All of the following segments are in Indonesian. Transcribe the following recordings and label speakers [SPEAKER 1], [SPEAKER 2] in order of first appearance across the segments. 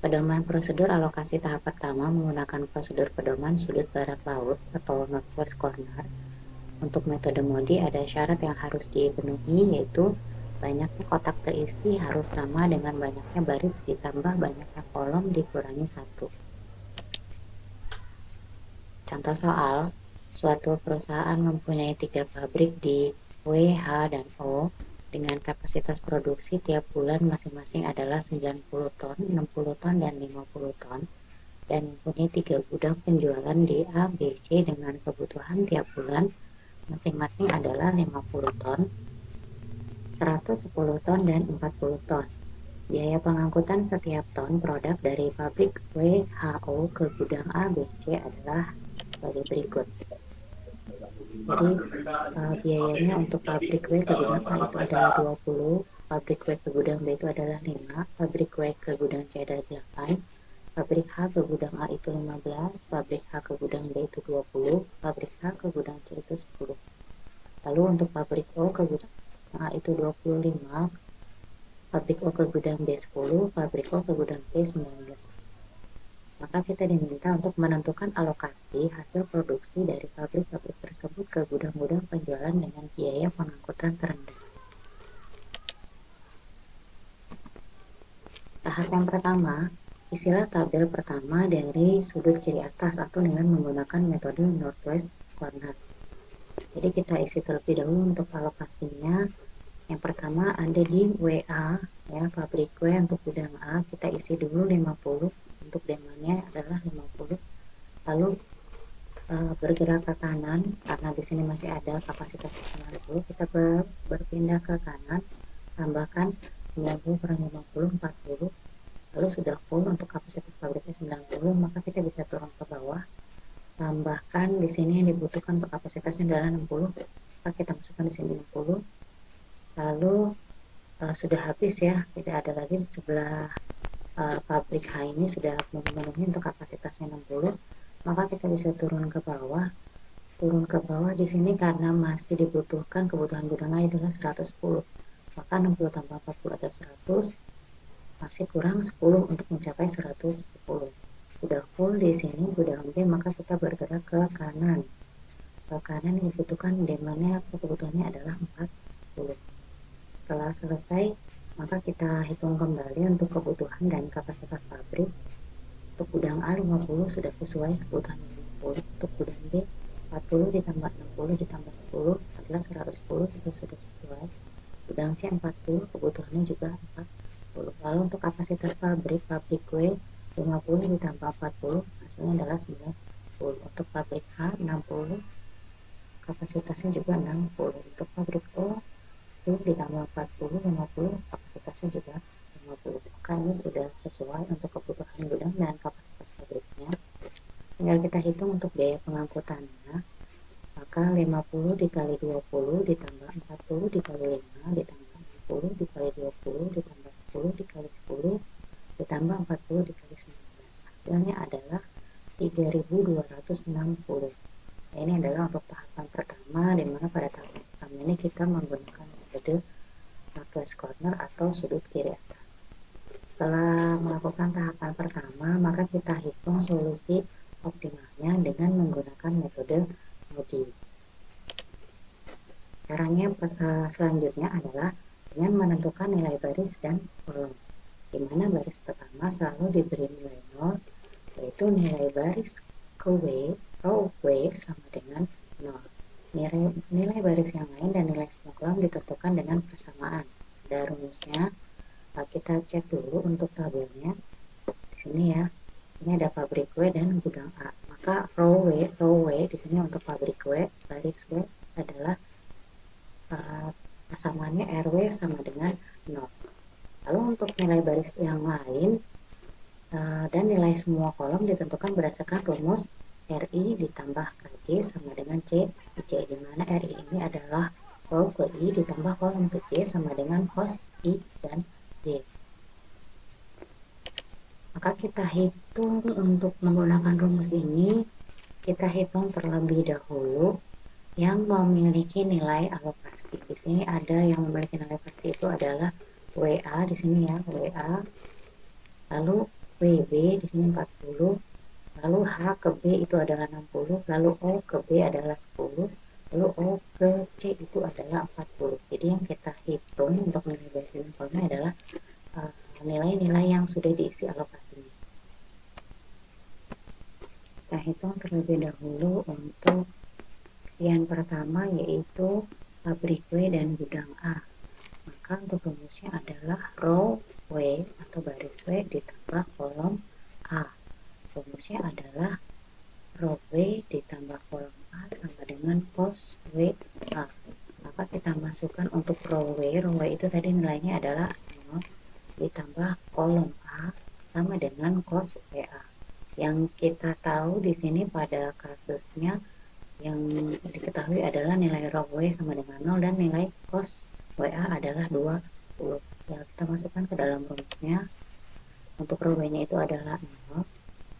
[SPEAKER 1] Pedoman prosedur alokasi tahap pertama menggunakan prosedur pedoman sudut barat laut atau northwest corner. Untuk metode MODI ada syarat yang harus dipenuhi, yaitu banyaknya kotak terisi harus sama dengan banyaknya baris ditambah banyaknya kolom dikurangi 1. Contoh soal, suatu perusahaan mempunyai 3 pabrik di W, H, dan O dengan kapasitas produksi tiap bulan masing-masing adalah 90 ton, 60 ton, dan 50 ton, dan mempunyai 3 gudang penjualan di A, B, C dengan kebutuhan tiap bulan masing-masing adalah 50 ton, 110 ton, dan 40 ton. Biaya pengangkutan setiap ton produk dari pabrik WHO ke gudang A, B, C adalah sebagai berikut. Jadi biayanya untuk pabrik W ke gudang A itu adalah 20, pabrik W ke gudang B itu adalah 5, pabrik W ke gudang C adalah 8, pabrik H ke gudang A itu 15, pabrik H ke gudang B itu 20, pabrik H ke gudang C itu 10. Lalu untuk pabrik O ke gudang A itu 25, pabrik O ke gudang B 10, pabrik O ke gudang C 19. Maka kita diminta untuk menentukan alokasi hasil produksi dari pabrik-pabrik tersebut ke gudang-gudang penjualan dengan biaya pengangkutan terendah. Tahap yang pertama, isilah tabel pertama dari sudut kiri atas atau dengan menggunakan metode northwest corner. Jadi kita isi terlebih dahulu untuk alokasinya. Yang pertama ada di WA, ya, pabrik W untuk gudang A kita isi dulu 50, untuk demandnya adalah 50. Lalu bergerak ke kanan karena di sini masih ada kapasitas 90, kita berpindah ke kanan, tambahkan 90 kurang 50 40. Lalu sudah full untuk kapasitas pabriknya 90, maka kita bisa turun ke bawah, tambahkan di sini yang dibutuhkan untuk kapasitasnya adalah 60, maka kita masukkan di sini 60. Lalu sudah habis ya, tidak ada lagi di sebelah pabrik H ini sudah memenuhi untuk kapasitasnya 60, maka kita bisa turun ke bawah. Turun ke bawah di sini karena masih dibutuhkan, kebutuhan gudang A adalah 110, maka 60 tambah 40 ada 100, masih kurang 10 untuk mencapai 110. Sudah full di sini gudang B, maka kita bergerak ke kanan. Ke kanan yang dibutuhkan demandnya atau kebutuhannya adalah 40. Setelah selesai, maka kita hitung kembali untuk kebutuhan dan kapasitas pabrik. Untuk gudang A 50 sudah sesuai kebutuhan 50. Untuk gudang B 40 ditambah 60 ditambah 10 adalah 110, juga sudah sesuai. Gudang C 40 kebutuhannya juga 40. Lalu untuk kapasitas pabrik W 50 ditambah 40 hasilnya adalah 90. Untuk pabrik H 60 kapasitasnya juga 60. Untuk pabrik O ditambah 40, 50 kapasitasnya juga 50. Maka ini sudah sesuai untuk kebutuhan gudang dan kapasitas pabriknya. Tinggal kita hitung untuk biaya pengangkutannya. Maka 50 dikali 20 ditambah 40 dikali 5 ditambah 60 dikali 20 ditambah 10 dikali 10 ditambah 40 dikali 19. Hasilnya adalah 3260. Nah, ini adalah untuk tahapan pertama, di mana pada tahapan pertama ini kita menggunakan metode northwest corner atau sudut kiri atas. Setelah melakukan tahapan pertama, maka kita hitung solusi optimalnya dengan menggunakan metode MODI. Caranya selanjutnya adalah dengan menentukan nilai baris dan kolom, di mana baris pertama selalu diberi nilai 0, yaitu nilai baris ke W, row W sama dengan 0. Nilai baris yang lain dan nilai semua kolom ditentukan dengan persamaan. Ada rumusnya. Kita cek dulu untuk tabelnya. Di sini ya. Ini ada pabrik W dan gudang A. Maka row W di sini untuk pabrik W, baris W adalah persamaannya RW sama dengan 0. Lalu untuk nilai baris yang lain dan nilai semua kolom ditentukan berdasarkan rumus RI ditambah KJ sama dengan C IJ, di mana RI ini adalah row ke I ditambah kolom ke J sama dengan cos I dan J. Maka kita hitung untuk menggunakan rumus ini, kita hitung terlebih dahulu yang memiliki nilai alokasi. Di sini ada yang memiliki nilai alokasi itu adalah WA di sini ya, WA. Lalu WB di sini 40, lalu H ke B itu adalah 60, lalu O ke B adalah 10, lalu O ke C itu adalah 40. Jadi yang kita hitung untuk nilai baris dan kolomnya adalah nilai-nilai yang sudah diisi alokasinya. Kita hitung terlebih dahulu untuk isian pertama, yaitu pabrik W dan gudang A. Maka untuk rumusnya adalah row W atau baris W ditambah kolom A. Rumusnya adalah row W ditambah kolom A sama dengan cos W A. Maka kita masukkan untuk row W itu tadi nilainya adalah 0 ditambah kolom A sama dengan cos WA. Yang kita tahu di sini pada kasusnya yang diketahui adalah nilai row W sama dengan 0 dan nilai cos WA adalah 20. Ya, kita masukkan ke dalam rumusnya. Untuk row W-nya itu adalah 0.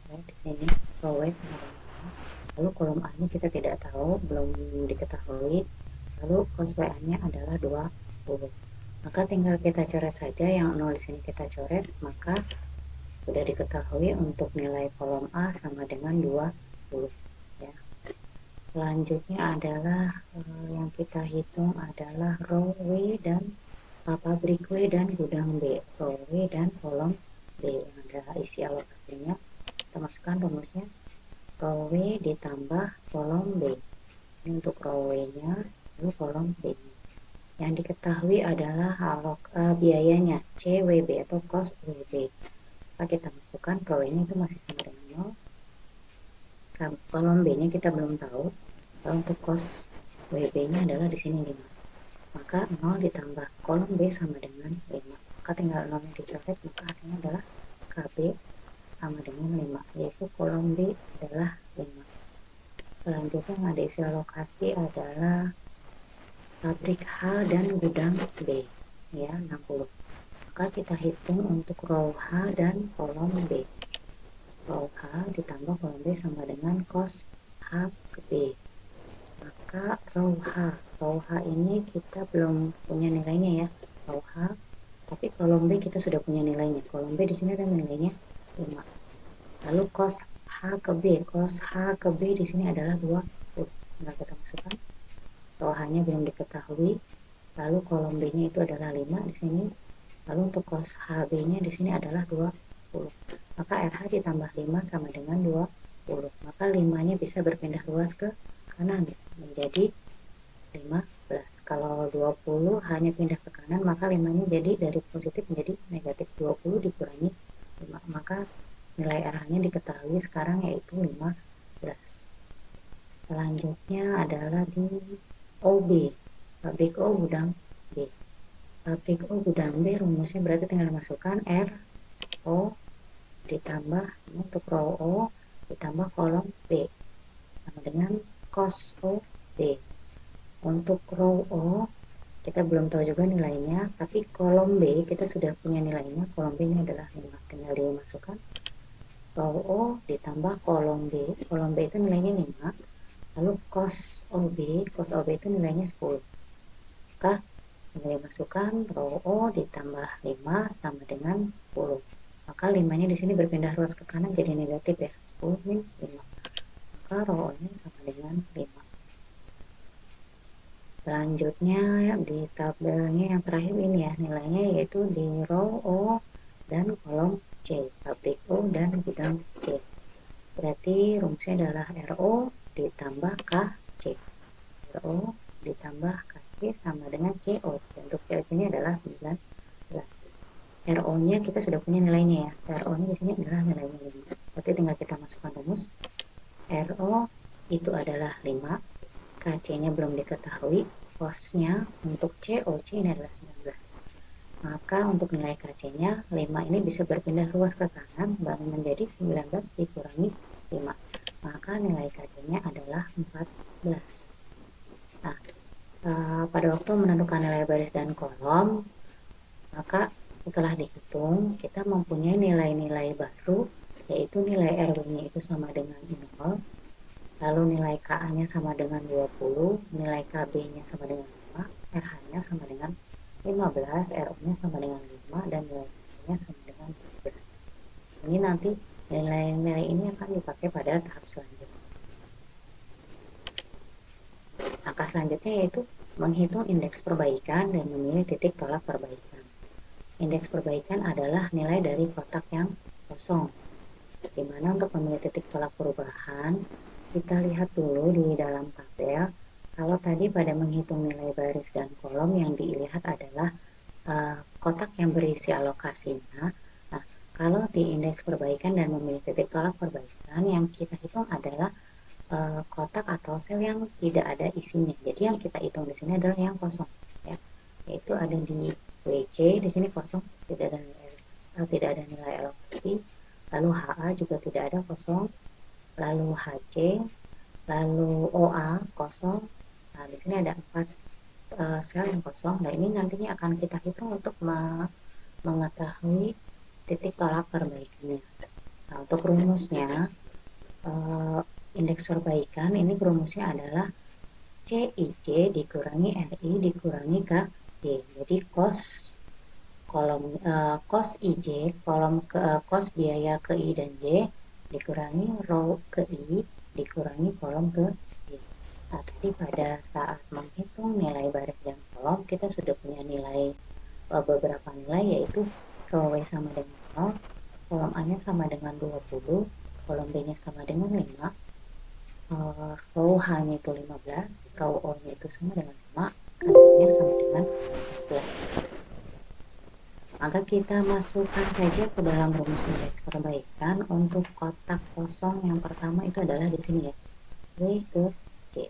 [SPEAKER 1] Ya, di sini row W sama dengan 0. Lalu kolom A-nya kita tidak tahu, belum diketahui. Lalu cos WA-nya adalah 20. Maka tinggal kita coret saja, yang 0 di sini kita coret, maka sudah diketahui untuk nilai kolom A sama dengan 20. Ya. Selanjutnya adalah yang kita hitung adalah row W dan pabrik W dan gudang B. Row W dan kolom B yang adalah isi alokasinya. Kita masukkan rumusnya row W ditambah kolom B. Ini untuk row W-nya, lalu kolom B-nya. Yang diketahui adalah biayanya CWB atau cost WB. Maka kita masukkan row ini itu masih sama dengan 0. Kolom B-nya kita belum tahu. Kalau untuk cos WB-nya adalah di sini 5. Maka 0 ditambah kolom B sama dengan 5. Maka tinggal 0 yang dicoret, maka hasilnya adalah KB sama dengan 5, yaitu kolom B adalah 5. Selanjutnya yang ada isi alokasi adalah pabrik H dan gudang B, ya 60. Maka kita hitung untuk row H dan kolom B. Row H ditambah kolom B sama dengan cos H ke B. Maka row H ini kita belum punya nilainya ya, row H. Tapi kolom B kita sudah punya nilainya. Kolom B di sini ada nilainya 5. Lalu cos H ke B, cos H ke B di sini adalah 20. Nah, kita masukkan. Row H-nya belum diketahui. Lalu kolom B-nya itu adalah 5 di sini. Lalu untuk cos HB-nya di sini adalah 20. Maka RH ditambah 5 sama dengan 20. Maka 5-nya bisa berpindah luas ke kanan menjadi 15. Kalau 20 hanya pindah ke kanan, maka 5-nya jadi dari positif menjadi negatif. 20 dikurangi 5. Maka nilai RH-nya diketahui sekarang yaitu 15. Selanjutnya adalah di OB, pabrik O gudang B. Pabrik O gudang B rumusnya berarti tinggal dimasukkan RO ditambah untuk row O ditambah kolom B sama dengan cos O B. Untuk row O kita belum tahu juga nilainya, tapi kolom B kita sudah punya nilainya. Kolom B ini adalah 5, tinggal dimasukkan row O ditambah kolom B. Kolom B itu nilainya 5. Lalu cos OB itu nilainya 10. Maka tinggal dimasukkan row O ditambah 5 sama dengan 10. Maka 5-nya di sini berpindah luas ke kanan jadi negatif ya. 10 min 5. Maka row O-nya sama dengan 5. Selanjutnya di tabelnya yang terakhir ini ya, nilainya yaitu di row O dan kolom C, pabrik O dan gudang C. Berarti rumusnya adalah RO ditambah KC. RO ditambah KC sama dengan CO. Untuk CO ini adalah 19. RO-nya kita sudah punya nilainya ya. RO-nya di sini adalah nilainya 5. Berarti tinggal kita masukkan rumus. RO itu adalah 5. KC-nya belum diketahui. Cos-nya untuk COC ini adalah 19. Maka untuk nilai KC-nya 5 ini bisa berpindah luas ke kanan menjadi 19 dikurangi 5. Maka nilai KC-nya adalah 14. Nah, pada waktu menentukan nilai baris dan kolom, maka setelah dihitung, kita mempunyai nilai-nilai baru, yaitu nilai RW-nya itu sama dengan 0, lalu nilai KA-nya sama dengan 20, nilai KB-nya sama dengan 5, RH-nya sama dengan 15, RO-nya sama dengan 5, dan nilai KC-nya sama dengan 12. Ini nanti nilai-nilai ini akan dipakai pada tahap selanjutnya. Langkah selanjutnya yaitu menghitung indeks perbaikan dan memilih titik tolak perbaikan. Indeks perbaikan adalah nilai dari kotak yang kosong. Di mana untuk memilih titik tolak perubahan, kita lihat dulu di dalam tabel. Kalau tadi pada menghitung nilai baris dan kolom yang dilihat adalah kotak yang berisi alokasinya. Nah, kalau di indeks perbaikan dan memilih titik tolak perbaikan, yang kita hitung adalah kotak atau sel yang tidak ada isinya. Jadi yang kita hitung di sini adalah yang kosong, ya. Yaitu ada di WC, di sini kosong, tidak ada nilai alokasi. Lalu HA juga tidak ada, kosong. Lalu HC, lalu OA kosong. Nah, di sini ada 4 sel yang kosong. Nah, ini nantinya akan kita hitung untuk mengetahui titik tolak perbaikannya. Nah, untuk rumusnya, indeks perbaikan ini rumusnya adalah CIC dikurangi RI dikurangi KJ. Jadi cos IJ cos biaya ke I dan J dikurangi row ke I dikurangi kolom ke J. Nah, tadi pada saat menghitung nilai baris dan kolom kita sudah punya nilai beberapa nilai, yaitu row W sama dengan 0, kolom A nya sama dengan 20, kolom B nya sama dengan 5, row H nya itu 15, row O nya itu sama dengan 5, KJ nya sama dengan 14. Maka kita masukkan saja ke dalam rumus indeks perbaikan. Untuk kotak kosong yang pertama itu adalah di sini, ya, W ke C.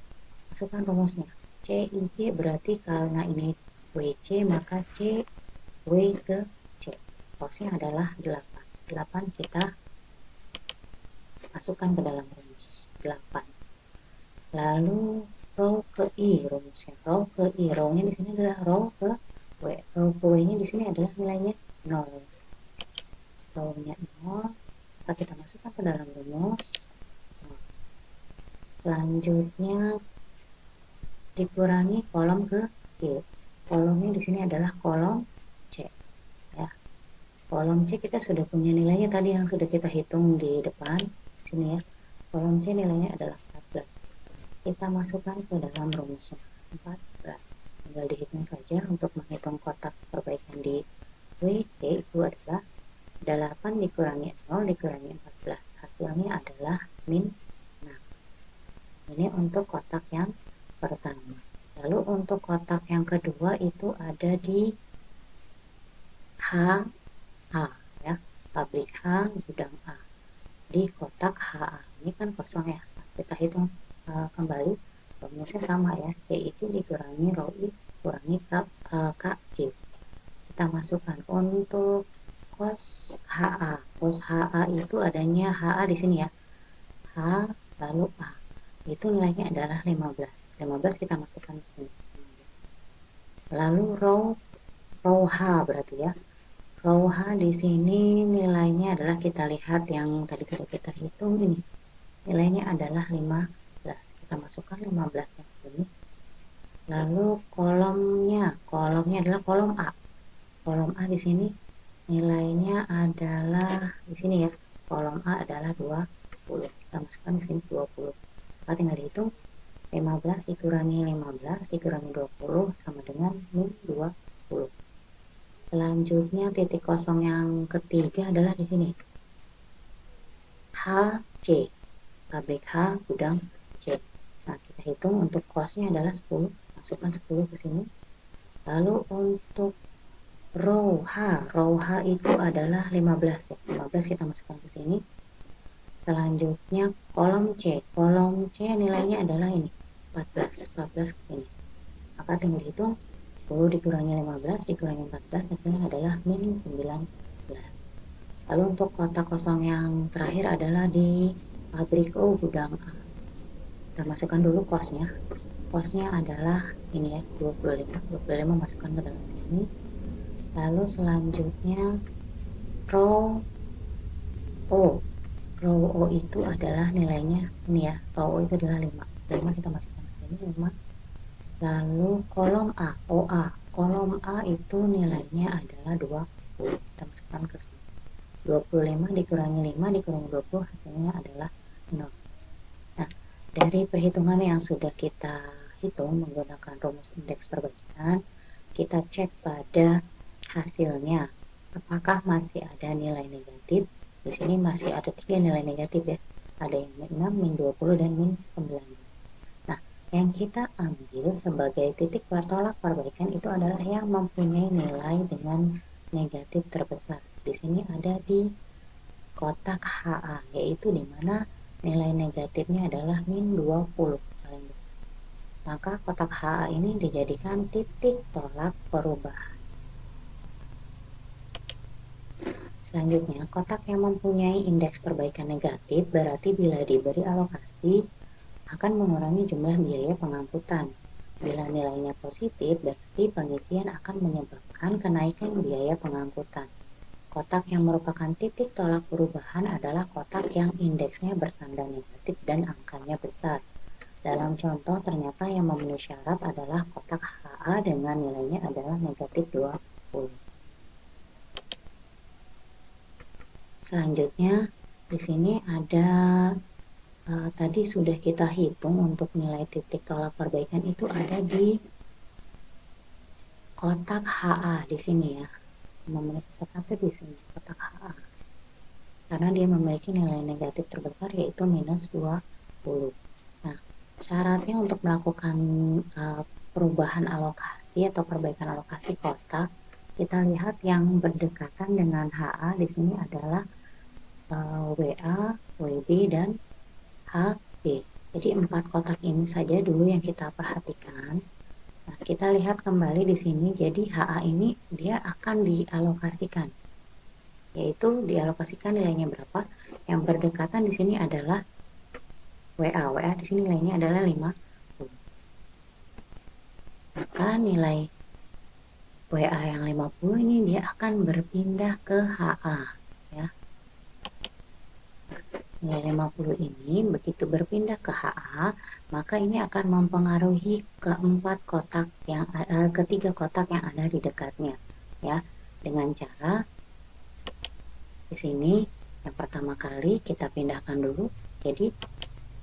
[SPEAKER 1] Masukkan rumusnya. CIC berarti karena ini WC maka C W ke C. Cosnya adalah 8. 8 kita masukkan ke dalam rumus. 8. Lalu row ke I rumusnya. Row ke I. Row-nya di sini adalah row ke W. Row ke W-nya di sini adalah nilainya 0. Row-nya 0. Maka kita masukkan ke dalam rumus. Selanjutnya dikurangi kolom ke Q. Kolomnya di sini adalah kolom C, ya. Kolom C kita sudah punya nilainya tadi yang sudah kita hitung di depan sini, ya. Kolom C nilainya adalah 14. Kita masukkan ke dalam rumusnya 14. Tinggal dihitung saja. Untuk menghitung kotak perbaikan di WC itu adalah 8 dikurangi 0 dikurangi 14. Hasilnya adalah min 6. Ini untuk kotak yang pertama. Lalu untuk kotak yang kedua itu ada di HA, ya, pabrik H gudang A. Di kotak HA ini kan kosong, ya. Kita hitung kembali. Rumusnya sama, ya. C itu dikurangi row I kurangi KJ. Kita masukkan untuk cos HA. Cos HA itu adanya HA di sini, ya. H lalu A. Itu nilainya adalah 15. 15 kita masukkan ke sini. Lalu row H berarti, ya. Row H di sini nilainya adalah, kita lihat yang tadi sudah kita hitung ini. Nilainya adalah 15. Kita masukkan 15 ke sini. Lalu kolomnya adalah kolom A. Kolom A di sini nilainya adalah di sini, ya. Kolom A adalah 20. Kita masukkan ke sini 20. Kita tinggal dihitung. 15 dikurangi 15 dikurangi 20 sama dengan min 20. Selanjutnya titik kosong yang ketiga adalah di sini. HC, pabrik H gudang C. Nah, kita hitung untuk cosnya adalah 10. Masukkan 10 ke sini. Lalu untuk row H itu adalah 15, ya. 15 kita masukkan ke sini. Selanjutnya kolom C nilainya adalah ini 14 ke sini. Maka tinggal dihitung 10 dikurangi 15 dikurangi 14 hasilnya adalah min 19. Lalu untuk kotak kosong yang terakhir adalah di pabrik O gudang A. Kita masukkan dulu kosnya. Kosnya adalah ini, ya, 25 masukkan ke dalam sini. Lalu selanjutnya row O itu adalah nilainya ini, ya. Row O itu adalah 5 kita masukkan ke sini 5. Lalu kolom A, OA. Kolom A itu nilainya adalah 20. Kita masukkan ke sini. 25 dikurangi 5 dikurangi 20 hasilnya adalah 0. Nah, dari perhitungan yang sudah kita hitung menggunakan rumus indeks perbaikan, kita cek pada hasilnya. Apakah masih ada nilai negatif? Di sini masih ada 3 nilai negatif ya. Ada yang min 6, min 20, dan min 19. Nah, yang kita ambil sebagai titik tolak perbaikan itu adalah yang mempunyai nilai dengan negatif terbesar. Di sini ada di kotak HA, yaitu di mana nilai negatifnya adalah min 20 paling besar. Maka kotak HA ini dijadikan titik tolak perubahan. Selanjutnya, kotak yang mempunyai indeks perbaikan negatif berarti bila diberi alokasi akan mengurangi jumlah biaya pengangkutan. Bila nilainya positif, berarti pengisian akan menyebabkan kenaikan biaya pengangkutan. Kotak yang merupakan titik tolak perubahan adalah kotak yang indeksnya bertanda negatif dan angkanya besar. Dalam contoh, ternyata yang memenuhi syarat adalah kotak HA dengan nilainya adalah negatif 20. Selanjutnya, di sini ada tadi sudah kita hitung untuk nilai titik tolak perbaikan itu ada di kotak HA di sini ya. Memiliki satu di sini kotak HA. Karena dia memiliki nilai negatif terbesar yaitu minus 20. Nah, syaratnya untuk melakukan perubahan alokasi atau perbaikan alokasi kotak, kita lihat yang berdekatan dengan HA di sini adalah WA, WB, dan HB. Jadi 4 kotak ini saja dulu yang kita perhatikan. Nah, kita lihat kembali di sini. Jadi HA ini dia akan dialokasikan, yaitu dialokasikan nilainya berapa? Yang berdekatan di sini adalah WA. WA di sini nilainya adalah 50. Maka nilai WA yang 50 ini dia akan berpindah ke HA ya. Nilai 50 ini begitu berpindah ke HA, maka ini akan mempengaruhi ketiga kotak yang ada di dekatnya ya. Dengan cara di sini yang pertama kali kita pindahkan dulu. Jadi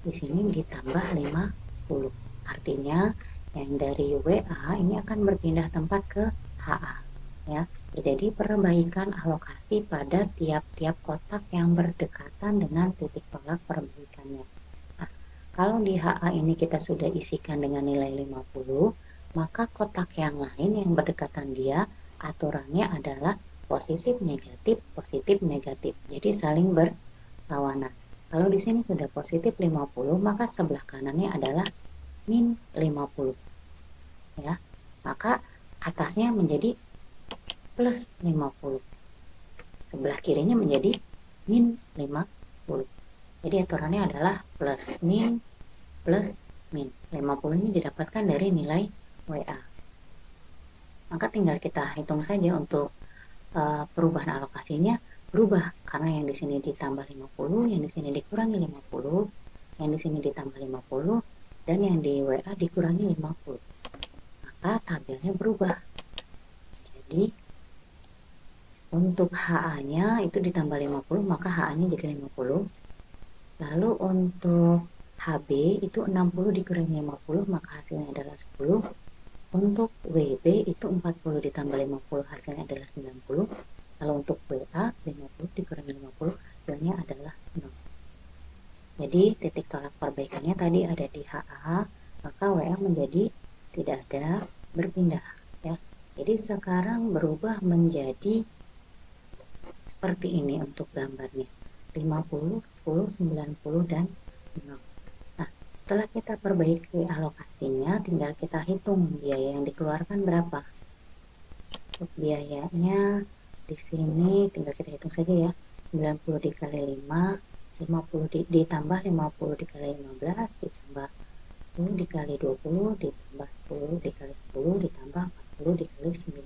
[SPEAKER 1] di sini ditambah 50. Artinya yang dari WA ini akan berpindah tempat ke HA ya. Terjadi perbaikan alokasi pada tiap-tiap kotak yang berdekatan dengan titik tolak perbaikannya. Nah, kalau di HA ini kita sudah isikan dengan nilai 50, maka kotak yang lain yang berdekatan dia aturannya adalah positif negatif positif negatif. Jadi saling berlawanan. Kalau di sini sudah positif 50, maka sebelah kanannya adalah min 50 ya. Maka atasnya menjadi plus 50. Sebelah kirinya menjadi min 50. Jadi aturannya adalah plus min plus min. 50 ini didapatkan dari nilai WA. Maka tinggal kita hitung saja untuk perubahan alokasinya berubah karena yang di sini ditambah 50, yang di sini dikurangi 50, yang di sini ditambah 50, dan yang di WA dikurangi 50. Maka tabelnya berubah. Jadi untuk HA-nya itu ditambah 50, maka HA-nya jadi 50. Lalu untuk HB itu 60 dikurangi 50, maka hasilnya adalah 10. Untuk WB itu 40 ditambah 50, hasilnya adalah 90. Lalu untuk WA 50 dikurangi 50, hasilnya adalah 0. Jadi titik tolak perbaikannya tadi ada di HA, maka WA menjadi tidak ada, berpindah ya. Jadi sekarang berubah menjadi seperti ini untuk gambarnya. 50, 10, 90, dan 0. Nah, setelah kita perbaiki alokasinya, tinggal kita hitung biaya yang dikeluarkan berapa. Untuk biayanya di sini tinggal kita hitung saja ya. 90 dikali 5, 50 ditambah 50 dikali 15, ditambah 10 dikali 20, ditambah 10 dikali 10, ditambah 40 dikali 19.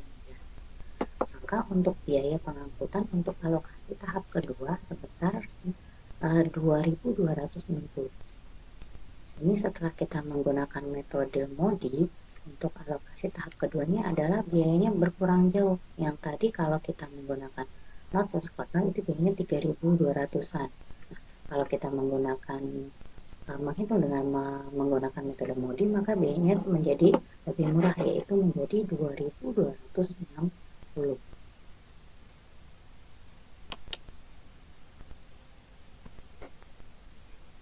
[SPEAKER 1] Maka untuk biaya pengangkutan untuk alokasi tahap kedua sebesar 2.260. Ini setelah kita menggunakan metode MODI, untuk alokasi tahap keduanya adalah biayanya berkurang jauh. Yang tadi kalau kita menggunakan Northwest Corner itu biayanya 3.200-an. Nah, kalau kita menghitung dengan menggunakan metode MODI, maka biayanya menjadi lebih murah, yaitu menjadi 2.260.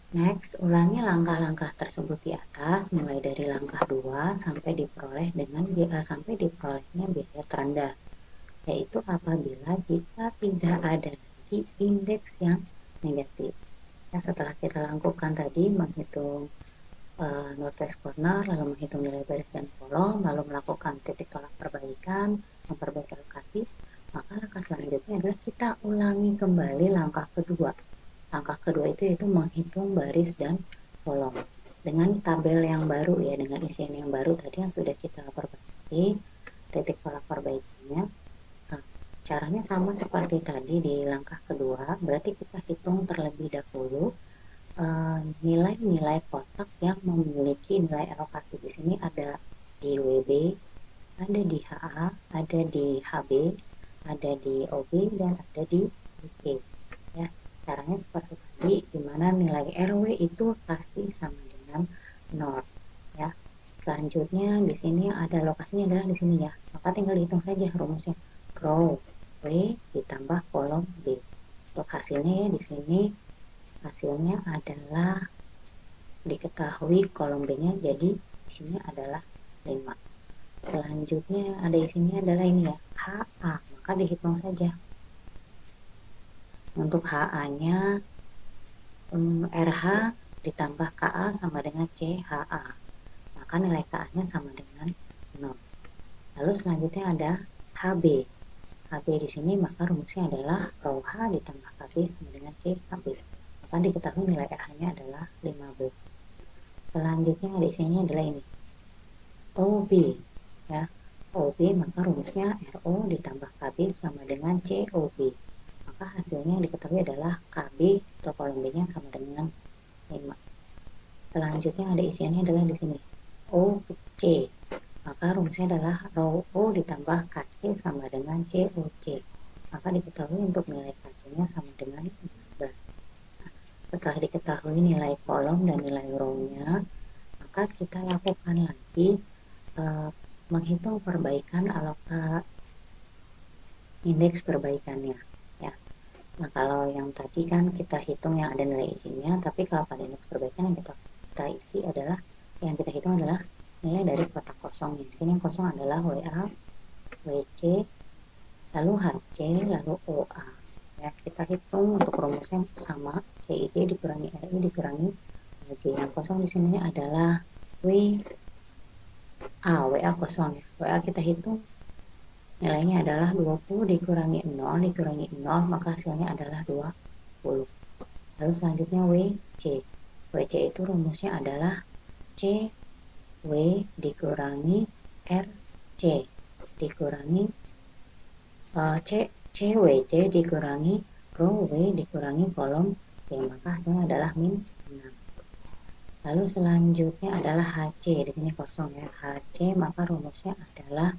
[SPEAKER 1] Next, ulangi langkah-langkah tersebut di atas, mulai dari langkah 2 sampai diperolehnya biaya terendah, yaitu apabila jika tidak ada lagi indeks yang negatif. Ya, setelah kita lakukan tadi menghitung Northwest Corner, lalu menghitung nilai baris dan kolom, lalu melakukan titik tolak perbaikan, memperbaiki lokasi, maka langkah selanjutnya adalah kita ulangi kembali langkah kedua. Langkah kedua itu yaitu menghitung baris dan kolom dengan tabel yang baru, ya, dengan isian yang baru tadi yang sudah kita perbaiki, titik tolak perbaikannya. Nah, caranya sama seperti tadi di langkah kedua, berarti kita hitung terlebih dahulu nilai-nilai kotak yang memiliki nilai alokasi. Di sini ada di WB, ada di HA, ada di HB, ada di OB, dan ada di IC. Ya, caranya seperti tadi, di mana nilai RW itu pasti sama dengan 0. Ya, selanjutnya di sini ada lokasinya adalah di sini, ya. Maka tinggal dihitung saja rumusnya. Row W ditambah kolom B. Untuk hasilnya, ya, di sini hasilnya adalah diketahui kolom B-nya, jadi isinya adalah 5. Selanjutnya ada isinya adalah ini, ya, HA, maka dihitung saja. Untuk HA-nya RH ditambah KA sama dengan CHA, maka nilai KA-nya sama dengan 0. Lalu selanjutnya ada HB. HB di sini maka rumusnya adalah row H ditambah KB sama dengan CHB. Maka diketahui nilai RH-nya adalah 15. Selanjutnya di sini adalah ini OB, ya. OB maka rumusnya RO ditambah KB sama dengan COB. Maka hasilnya yang diketahui adalah KB atau kolom B-nya sama dengan 5. Selanjutnya ada isiannya adalah di sini OC. Maka rumusnya adalah row O ditambah KC sama dengan COC. Maka diketahui untuk nilai KC-nya sama dengan 15. Setelah diketahui nilai kolom dan nilai row-nya, maka kita lakukan lagi menghitung perbaikan indeks perbaikannya, ya. Nah, kalau yang tadi kan kita hitung yang ada nilai isinya, tapi kalau pada indeks perbaikan yang kita isi adalah, yang kita hitung adalah nilai dari kotak kosongnya. Di sini yang kosong adalah WA, WC, lalu HC, lalu OA. Ya, kita hitung untuk rumusnya sama, CID dikurangi RI dikurangi WC. Yang kosong di sini adalah WA kosong, ya. WA kita hitung nilainya adalah 20 dikurangi 0 dikurangi 0, maka hasilnya adalah 20. Lalu selanjutnya WC. WC itu rumusnya adalah CW dikurangi RC dikurangi CWC dikurangi row W dikurangi kolom C, maka hasilnya adalah min 6. Lalu selanjutnya adalah HC, di sini kosong, ya. HC maka rumusnya adalah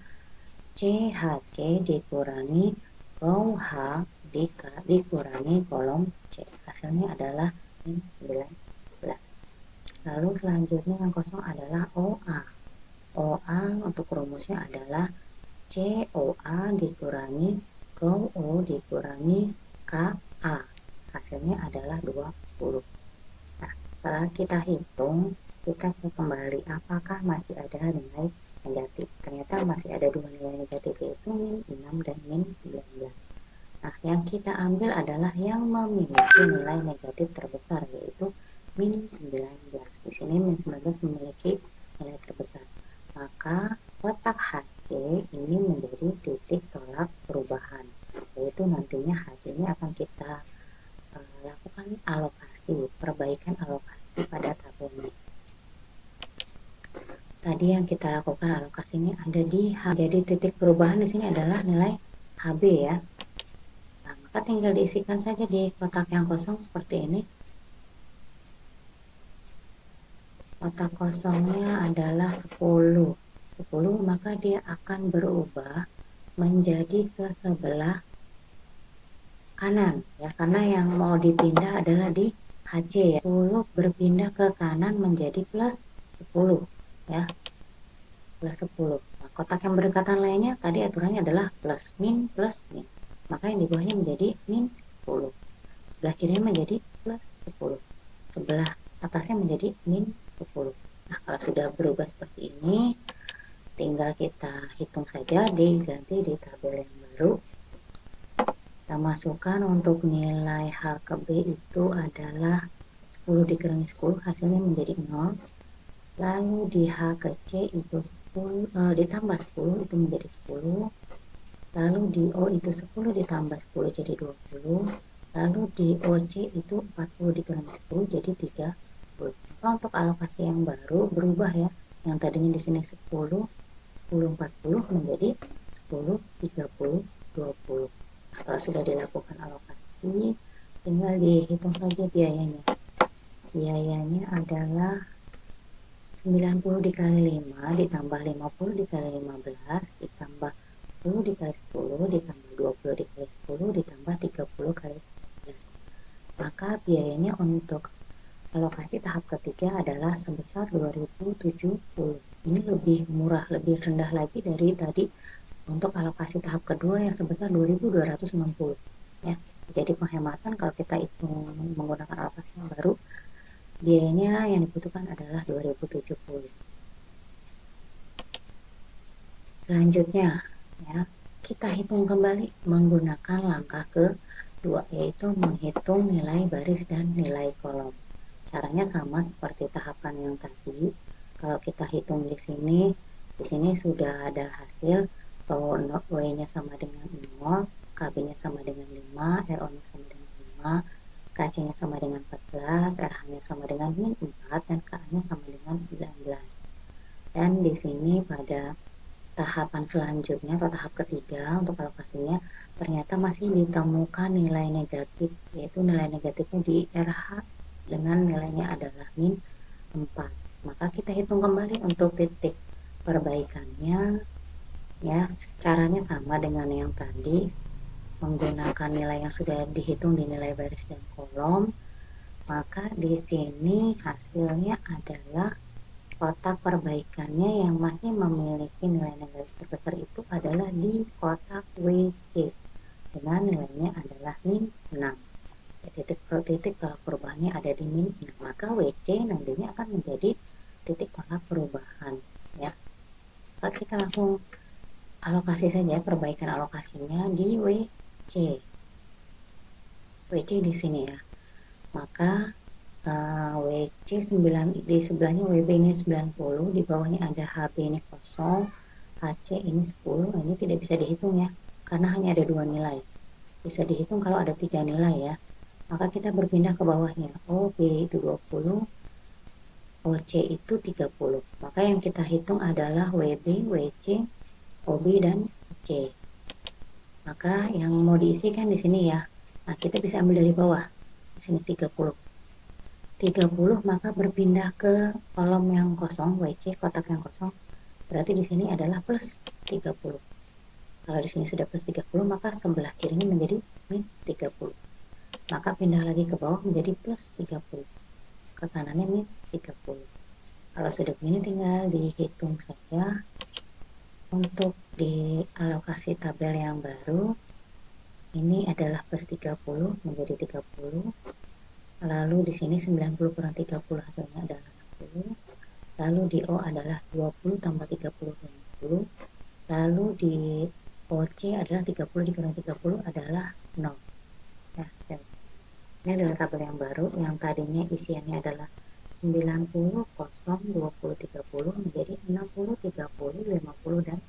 [SPEAKER 1] CHC dikurangi row H dikurangi kolom C. Hasilnya adalah min 19. Lalu selanjutnya yang kosong adalah OA. OA untuk rumusnya adalah COA dikurangi row O dikurangi KA. Hasilnya adalah 20. Nah, setelah kita hitung, kita cek kembali apakah masih ada nilai negatif. Ternyata masih ada dua nilai negatif, yaitu min 6 dan min 19. Nah, yang kita ambil adalah yang memiliki nilai negatif terbesar, yaitu min 19. Di sini min 19 memiliki nilai terbesar. Maka kotak HC ini menjadi titik tolak perubahan, yaitu nantinya HC-nya akan kita lakukan alokasi, perbaikan alokasi pada tabelnya. Tadi yang kita lakukan alokasinya ada di H. Jadi titik perubahan di sini adalah nilai HB, ya. Nah, maka tinggal diisikan saja di kotak yang kosong seperti ini. Kotak kosongnya adalah 10. 10, maka dia akan berubah menjadi ke sebelah kanan ya, karena yang mau dipindah adalah di HC ya. 10 berpindah ke kanan menjadi plus 10 ya, plus 10. Nah, kotak yang berdekatan lainnya tadi aturannya adalah plus min plus min. Maka yang di bawahnya menjadi min 10. Sebelah kirinya menjadi plus 10. Sebelah atasnya menjadi min 10. Nah, kalau sudah berubah seperti ini, tinggal kita hitung saja, diganti di tabel yang baru. Kita masukkan untuk nilai H ke B itu adalah 10 dikurangi 10, hasilnya menjadi 0. Lalu di H ke C itu 10, ditambah 10 itu menjadi 10. Lalu di O itu 10 ditambah 10 jadi 20. Lalu di OC itu 40 dikurangi 10 jadi 30. Maka untuk alokasi yang baru berubah ya. Yang tadinya di sini 10, 10 40 menjadi 10 30 20. Nah, kalau sudah dilakukan alokasi, tinggal dihitung saja biayanya. Biayanya adalah 90 dikali 5 ditambah 50 dikali 15 ditambah 10 dikali 10 ditambah 20 dikali 10 ditambah 30 kali 11. Maka biayanya untuk alokasi tahap ketiga adalah sebesar 2070. Ini lebih murah, lebih rendah lagi dari tadi untuk alokasi tahap kedua yang sebesar 2260 ya. Jadi penghematan kalau kita hitung menggunakan alokasi yang baru, biayanya yang dibutuhkan adalah 2070. Selanjutnya ya, kita hitung kembali menggunakan langkah kedua, yaitu menghitung nilai baris dan nilai kolom. Caranya sama seperti tahapan yang tadi. Kalau kita hitung di sini sudah ada hasil, W-nya sama dengan 0, KB-nya sama dengan 5, RO-nya sama dengan 5, KC-nya sama dengan 14, RH-nya sama dengan min 4, dan KA-nya sama dengan 19. Dan di sini pada tahapan selanjutnya atau tahap ketiga untuk alokasinya ternyata masih ditemukan nilai negatif, yaitu nilai negatifnya di RH dengan nilainya adalah min 4. Maka kita hitung kembali untuk titik perbaikannya ya. Caranya sama dengan yang tadi, menggunakan nilai yang sudah dihitung di nilai baris dan kolom. Maka di sini hasilnya adalah kotak perbaikannya yang masih memiliki nilai negatif terbesar itu adalah di kotak WC dengan nilainya adalah min 6. Titik per titik tolak perubahannya ada di min 6, maka WC nantinya akan menjadi titik tolak perubahan ya. Maka kita langsung alokasi saja, perbaikan alokasinya di WC. WC di sini ya. Maka WC 9, di sebelahnya WB ini 90, di bawahnya ada HB ini kosong, HC ini 10. Nah, ini tidak bisa dihitung ya, karena hanya ada 2 nilai. Bisa dihitung kalau ada 3 nilai ya. Maka kita berpindah ke bawahnya. OB itu 20, OC itu 30. Maka yang kita hitung adalah WB, WC, OB, dan C. Maka yang mau diisikan di sini ya. Nah, kita bisa ambil dari bawah. Di sini 30. 30 maka berpindah ke kolom yang kosong, WC kotak yang kosong. Berarti di sini adalah plus 30. Kalau di sini sudah plus 30, maka sebelah kirinya menjadi min 30. Maka pindah lagi ke bawah menjadi plus 30. Ke kanannya min 30. Kalau sudah begini tinggal dihitung saja. Untuk di alokasi tabel yang baru, ini adalah plus 30 menjadi 30. Lalu di sini 90 kurang 30 hasilnya adalah 60. Lalu di O adalah 20 tambah 30 20. Lalu di OC adalah 30 dikurangi 30 adalah 0. Ya, ini adalah tabel yang baru yang tadinya isiannya adalah 90 0 20 30 menjadi 60 30 50 dan 0.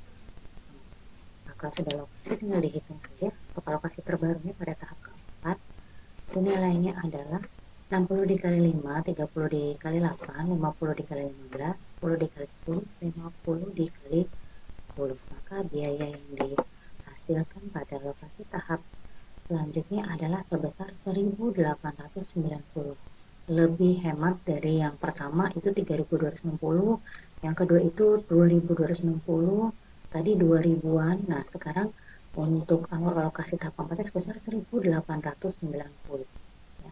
[SPEAKER 1] Nah, kalau sudah alokasi tinggal dihitung saja. Untuk alokasi terbarunya pada tahap keempat itu nilainya adalah 60 dikali 5, 30 dikali 8, 50 dikali 15, 10 dikali 10, 50 dikali 10. Maka biaya yang dihasilkan pada alokasi tahap selanjutnya adalah sebesar 1.890. Lebih hemat dari yang pertama itu 3.260, yang kedua itu 2.260, tadi 2.000-an. Nah, sekarang untuk alokasi tahap 4 sebesar 1.890 ya.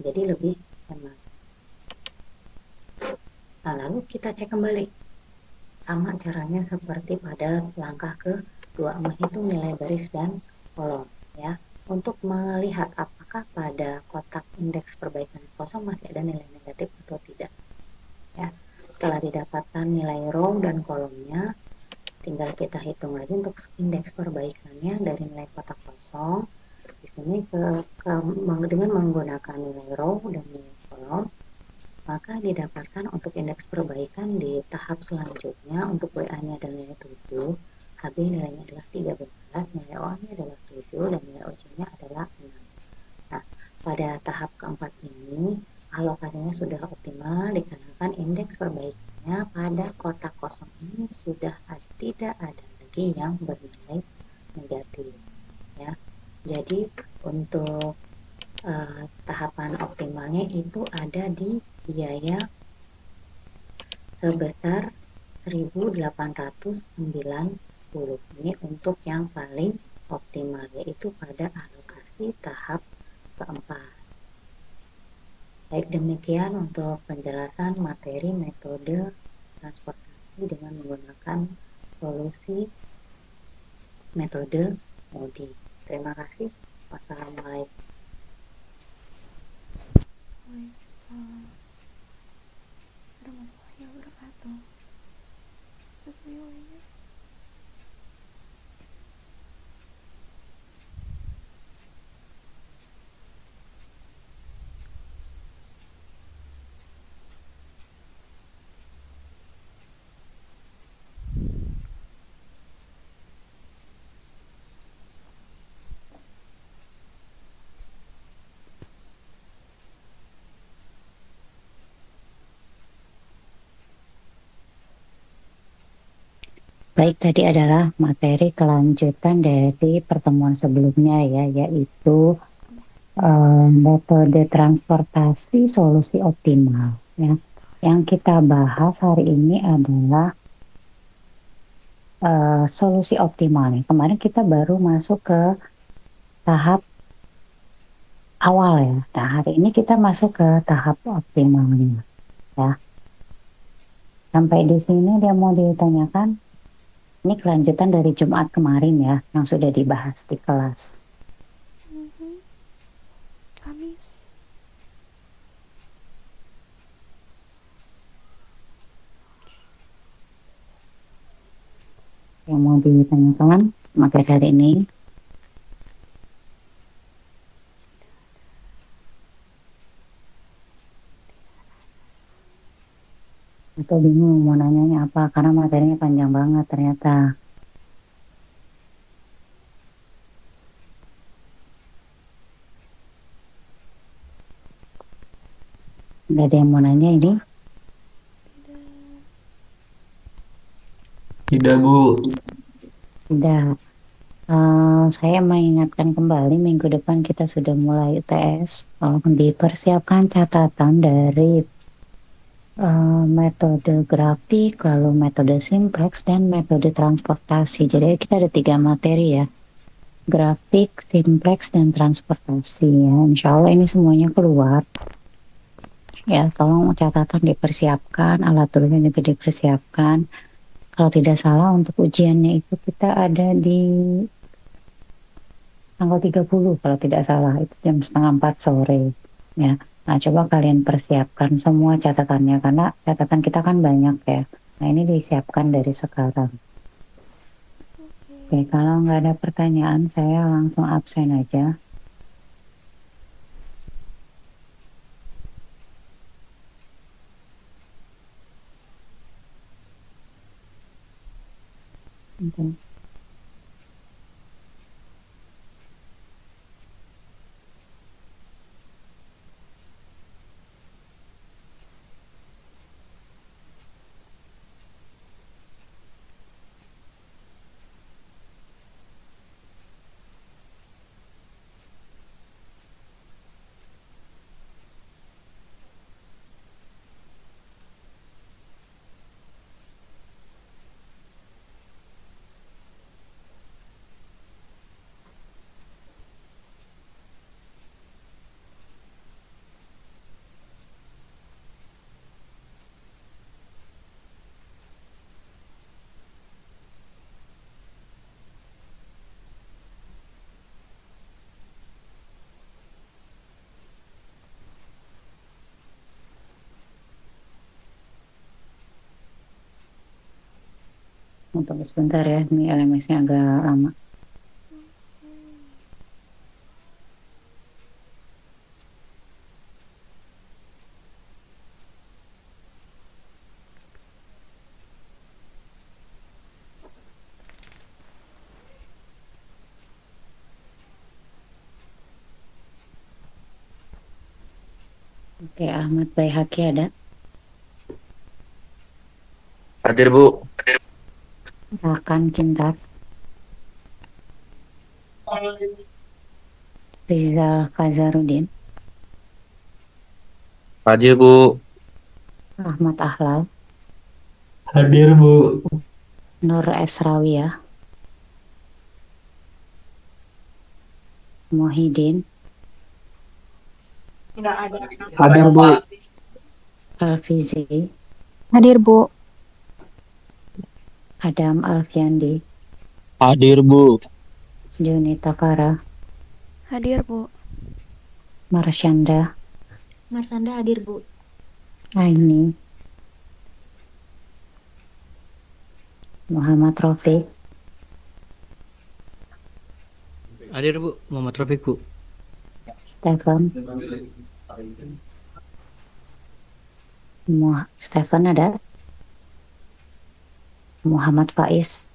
[SPEAKER 1] Jadi lebih hemat. Nah, lalu kita cek kembali. Sama caranya seperti pada langkah kedua, menghitung nilai baris dan kolom ya. Untuk melihat apakah pada kotak indeks perbaikan kosong masih ada nilai negatif atau tidak ya. Setelah didapatkan nilai row dan kolomnya, tinggal kita hitung lagi untuk indeks perbaikannya dari nilai kotak kosong. Di sini dengan menggunakan nilai row dan nilai kolom, maka didapatkan untuk indeks perbaikan di tahap selanjutnya untuk WA-nya adalah nilai 7, HB nilainya adalah 13, nilai OA-nya adalah 7, dan nilai OC-nya adalah 6. Nah, pada tahap keempat ini, alokasinya sudah optimal dikarenakan indeks perbaikannya pada kotak kosong ini sudah tidak ada lagi yang bernilai negatif. Ya, jadi untuk tahapan optimalnya itu ada di biaya sebesar 1.890. Ini untuk yang paling optimal, yaitu pada alokasi tahap keempat. Baik, demikian untuk penjelasan materi metode transportasi dengan menggunakan solusi metode MODI. Terima kasih. Wassalamualaikum.
[SPEAKER 2] Waalaikumsalam warahmatullahi wabarakatuh.
[SPEAKER 3] Baik, tadi adalah materi kelanjutan dari pertemuan sebelumnya ya, yaitu metode transportasi solusi optimal. Ya. Yang kita bahas hari ini adalah solusi optimal. Kemarin kita baru masuk ke tahap awal ya. Nah, hari ini kita masuk ke tahap optimalnya. Ya. Sampai di sini dia mau ditanyakan. Ini kelanjutan dari Jumat kemarin ya, yang sudah dibahas di kelas.
[SPEAKER 2] Kamis.
[SPEAKER 3] Yang mau ditanyakan materi hari ini? Atau bingung mau nanyanya apa, karena materinya panjang banget ternyata. Nggak ada yang mau nanya ini?
[SPEAKER 4] Tidak, Bu.
[SPEAKER 3] Tidak. Saya mengingatkan kembali minggu depan kita sudah mulai UTS. Dipersiapkan catatan dari metode grafik, lalu metode simplex, dan metode transportasi. Jadi kita ada 3 materi ya. Grafik, simplex, dan transportasi ya. Insya Allah ini semuanya keluar. Ya, tolong catatan dipersiapkan, alat tulisnya juga dipersiapkan. Kalau tidak salah untuk ujiannya itu kita ada di tanggal 30 kalau tidak salah, itu jam 3:30 sore. Ya. Nah, coba kalian persiapkan semua catatannya, karena catatan kita kan banyak ya. Nah, ini disiapkan dari sekarang. Oke, kalau nggak ada pertanyaan, saya langsung absen aja. Okay. Tunggu sebentar ya, ini LMS-nya agak lama. Oke, Ahmad Baihaqi ada.
[SPEAKER 4] Hadir, Bu.
[SPEAKER 3] Rakan Kintat. Rizal Fazarudin.
[SPEAKER 4] Hadir, Bu.
[SPEAKER 3] Ahmad Ahlal.
[SPEAKER 5] Hadir, Bu.
[SPEAKER 3] Nur Esrawiyah. Muhyiddin.
[SPEAKER 5] Hadir, Bu.
[SPEAKER 3] Alfizi.
[SPEAKER 2] Hadir, Bu.
[SPEAKER 3] Adam Alfiandi.
[SPEAKER 5] Hadir, Bu.
[SPEAKER 3] Junita Farah.
[SPEAKER 2] Hadir, Bu.
[SPEAKER 3] Marsyanda.
[SPEAKER 6] Marsanda hadir, Bu.
[SPEAKER 3] Aini. Muhammad Rafiq.
[SPEAKER 7] Hadir, Bu. Muhammad Rafiq, Bu.
[SPEAKER 3] Stefan. Stefan ada. Muhammad Faiz.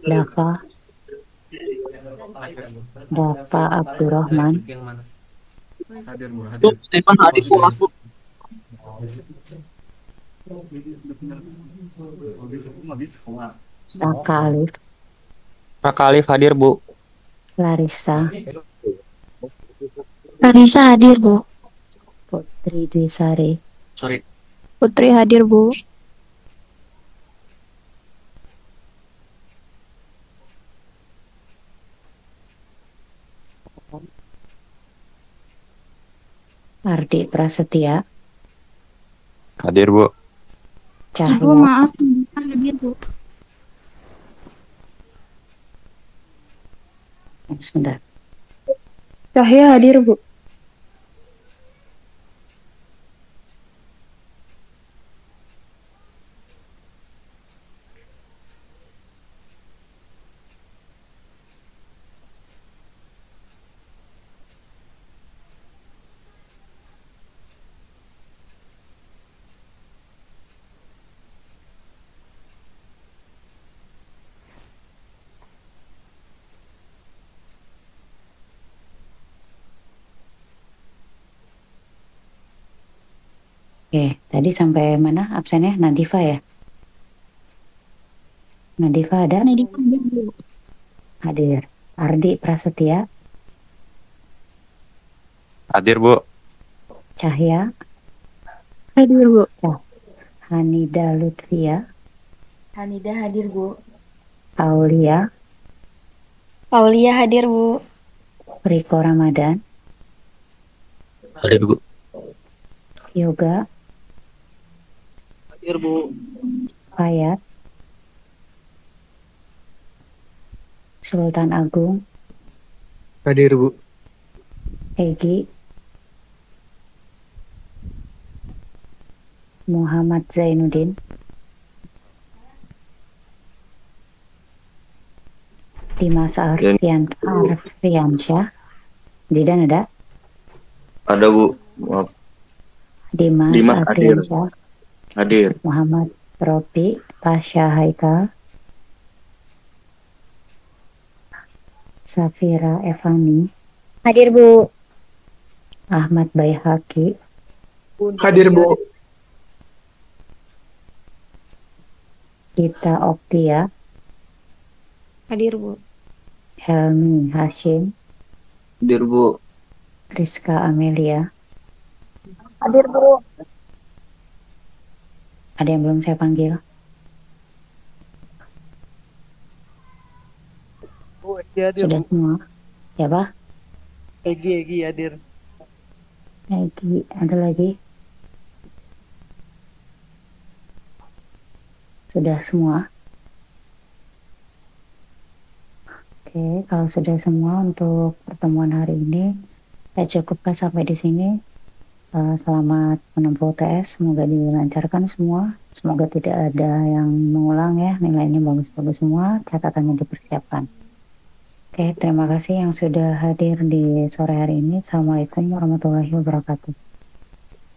[SPEAKER 3] Dafa. Dafa Abdurrahman.
[SPEAKER 4] Bu, Stefan hadir, Bu. Masuk.
[SPEAKER 3] Raka Alif.
[SPEAKER 5] Raka Alif hadir, Bu.
[SPEAKER 3] Larissa.
[SPEAKER 6] Larissa hadir, Bu.
[SPEAKER 3] Putri Dwisari.
[SPEAKER 4] Sorry.
[SPEAKER 2] Putri hadir, Bu.
[SPEAKER 3] Ardi Prasetya.
[SPEAKER 4] Hadir, Bu.
[SPEAKER 3] Cahya.
[SPEAKER 6] Maaf, hadir, Bu.
[SPEAKER 3] Sebentar.
[SPEAKER 2] Cahya hadir, Bu.
[SPEAKER 3] Oke, tadi sampai mana absennya? Nadifa ya? Nadifa ada?
[SPEAKER 6] Nadifa hadir, Bu.
[SPEAKER 3] Hadir. Ardi Prasetya.
[SPEAKER 4] Hadir, Bu.
[SPEAKER 3] Cahya.
[SPEAKER 2] Hadir, Bu.
[SPEAKER 3] Hanida Lutfia.
[SPEAKER 6] Hanida hadir, Bu.
[SPEAKER 3] Aulia.
[SPEAKER 6] Aulia hadir, Bu.
[SPEAKER 3] Riko Ramadan.
[SPEAKER 7] Hadir, Bu.
[SPEAKER 3] Yoga.
[SPEAKER 4] Hadir, Bu.
[SPEAKER 3] Fayat. Sultan Agung.
[SPEAKER 7] Hadir, Bu.
[SPEAKER 3] Egi. Muhammad Zainuddin. Dimas Arfiansyah. Didan ada?
[SPEAKER 4] Ada, Bu. Maaf.
[SPEAKER 3] Dimas
[SPEAKER 4] Dimas hadir.
[SPEAKER 3] Arfiansyah.
[SPEAKER 4] Hadir.
[SPEAKER 3] Muhammad Ropi. Tasya Haikal. Safira Evani.
[SPEAKER 6] Hadir, Bu.
[SPEAKER 3] Ahmad Baihaqi.
[SPEAKER 5] Hadir, Bu.
[SPEAKER 3] Gita Oktia.
[SPEAKER 6] Hadir, Bu.
[SPEAKER 3] Helmi Hashim.
[SPEAKER 4] Hadir, Bu.
[SPEAKER 3] Rizka Amelia.
[SPEAKER 6] Hadir, Bu.
[SPEAKER 3] Ada yang belum saya panggil?
[SPEAKER 8] Bu, Egi hadir,
[SPEAKER 3] Sudah
[SPEAKER 8] Bu.
[SPEAKER 3] semua? Ya, Pak?
[SPEAKER 8] Egi hadir.
[SPEAKER 3] Egi, ada lagi? Sudah semua? Oke, kalau sudah semua untuk pertemuan hari ini, saya cukupkan sampai di sini. Selamat menempuh UTS, semoga dilancarkan semua. Semoga tidak ada yang mengulang ya, nilainya bagus-bagus semua, catatannya dipersiapkan. Oke, terima kasih yang sudah hadir di sore hari ini. Assalamualaikum warahmatullahi wabarakatuh.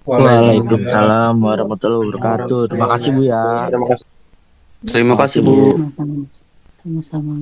[SPEAKER 5] Waalaikumsalam warahmatullahi wabarakatuh. Terima kasih Bu ya.
[SPEAKER 4] Terima kasih Bu.
[SPEAKER 3] Sama-sama. Sama-sama.